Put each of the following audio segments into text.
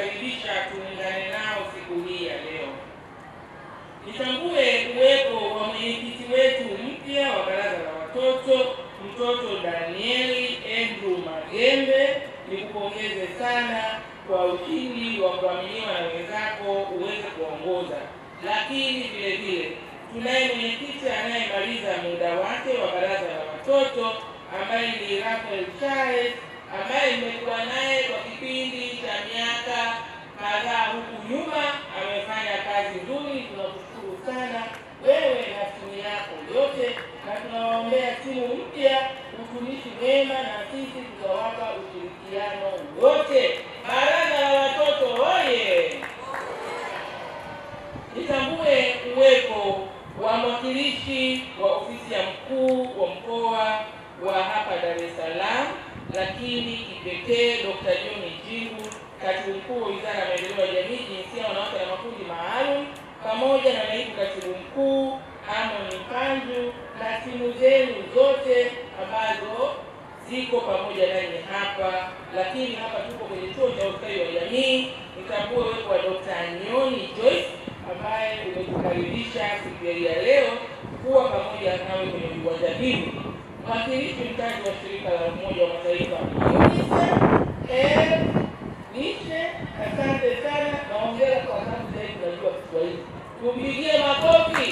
kuwakaribisha tuungane nao siku hii ya leo. Nitambue uwepo wa mwenyekiti wetu mpya wa Baraza la Watoto, mtoto Danieli Andrew Magembe. Nikupongeze sana kwa ushindi wa kuaminiwa na wenzako uweze kuongoza. Lakini vile vile tunaye mwenyekiti anayemaliza muda wake wa Baraza la Watoto ambaye ni Rafael Charles, ambaye nimekuwa naye kwa kipindi cha miaka kadhaa huku nyuma. Amefanya kazi nzuri, tunakushukuru sana wewe na timu yako yote, na tunawaombea timu mpya utumishi mwema, na sisi tutawapa ushirikiano wote. Baraza la Watoto oye! Nitambue uwepo wa mwakilishi wa ofisi ya mkuu wa mkoa wa hapa Dar es Salaam, lakini kipekee Dr. John Jingu, katibu mkuu wa Wizara ya Maendeleo ya Jamii, Jinsia, Wanawake na Makundi Maalum, pamoja na naibu katibu mkuu Amon Mpanju na timu zenu zote ambazo ziko pamoja nanyi hapa. Lakini hapa tuko kwenye chuo cha ustawi wa jamii. Nitambue uwepo wa Dr. Nyoni Joyce ambaye umetukaribisha siku ya leo kuwa pamoja nawe kwenye viwanja hivi. Mwakilishi mkazi wa shirika la Umoja wa Mataifa UNICEF, Nishe, asante sana, naongea kwa sababu zaidi tunajua Kiswahili. Tumpigie makofi.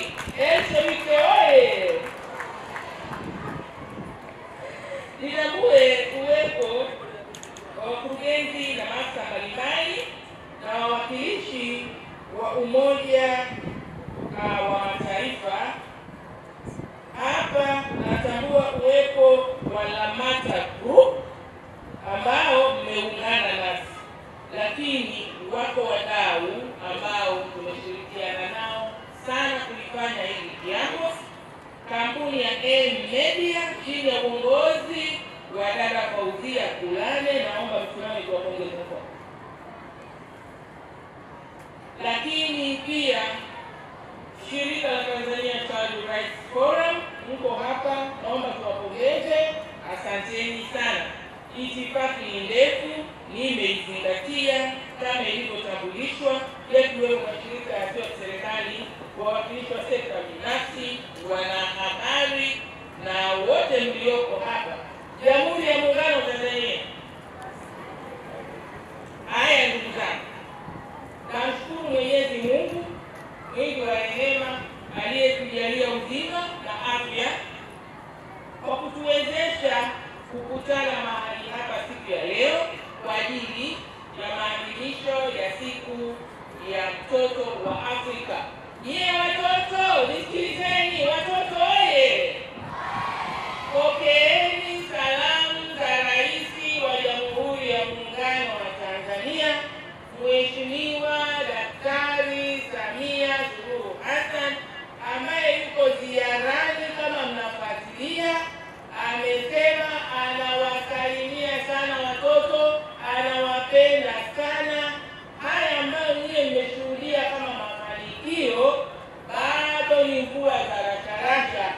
Shirika oye! Nitambue uwepo wa wakurugenzi na maafisa mbalimbali na wawakilishi wa Umoja wa Mataifa. Hapa natambua uwepo wa Lamata Group ambao mmeungana nasi, lakini wako wadau ambao tumeshirikiana nao sana kulifanya hili jambo. Kampuni ya M-Media chini ya uongozi wa dada Fauzia Kulane, naomba msimame tuwapongeze kwa. Lakini pia shirika la Tanzania Child Rights Forum mko hapa, naomba tuwapongeze, asanteni sana. Itifaki ni ndefu, nimeizingatia kama ilivyotambulishwa. Yakiwemo mashirika yasiyo ya serikali, wawakilishi wa sekta binafsi, wanahabari na wote mlioko hapa. Jamhuri ya Muungano wa Tanzania. Haya ndugu zangu, namshukuru Mwenyezi Mungu mwingi wa rehema aliyetujalia uzima na afya kwa kutuwezesha kukutana mahali hapa siku ya leo kwa ajili ya maadhimisho ya siku ya mtoto wa Afrika. Watoto, nisikilizeni watoto oye! Pokeeni salamu za Rais wa Jamhuri ya Muungano wa Tanzania, Mheshimiwa Daktari Samia Suluhu Hassan, ambaye yuko ziarani kama mnafuatilia. Amesema anawasalimia sana watoto, anawapenda sana. Haya ambayo nyie mmeshuhudia kama mafanikio bado ni mvua za rasharasha.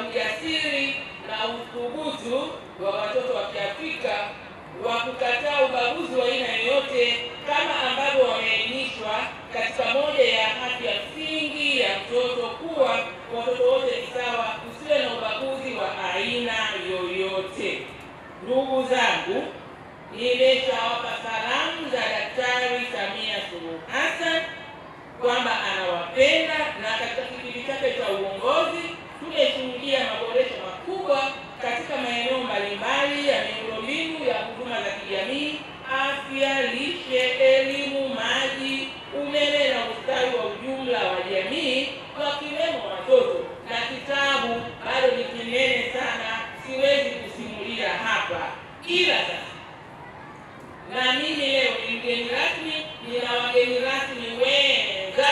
ujasiri na uthubutu wa watoto wa Kiafrika wa kukataa ubaguzi wa aina yoyote, kama ambavyo wameainishwa katika moja ya haki ya msingi ya mtoto, kuwa watoto wote ni sawa, usiwe na ubaguzi wa aina yoyote. Ndugu zangu, nimeshawapa salamu za Daktari Samia Suluhu Hassan kwamba anawapenda, na katika kipindi chake cha uongozi tumeshuhudia maboresho makubwa katika maeneo mbalimbali ya miundombinu ya huduma za kijamii, afya, lishe, elimu, maji, umeme na ustawi wa ujumla wa jamii, wakiwemo watoto. Na kitabu bado ni kinene sana, siwezi kusimulia hapa. Ila sasa, na mimi leo ni mgeni rasmi, nina wageni rasmi wenza,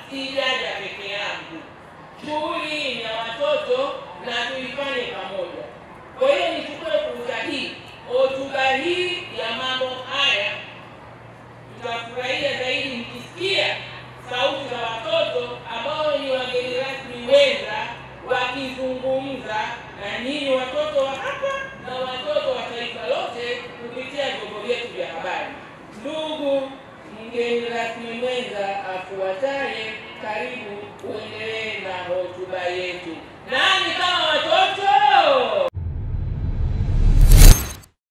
sijaja peke yangu. Shughuli ni ya watoto na tuifanye pamoja. Kwa hiyo nichukue fursa hii, hotuba hii ya mambo haya tutafurahia zaidi mkisikia sauti za watoto ambao ni wageni rasmi wenza wakizungumza na nyinyi watoto wa hapa na watoto wa taifa lote kupitia vyombo vyetu vya habari. Ndugu mgeni rasmi mwenza afuataye, karibu uendelee na hotuba.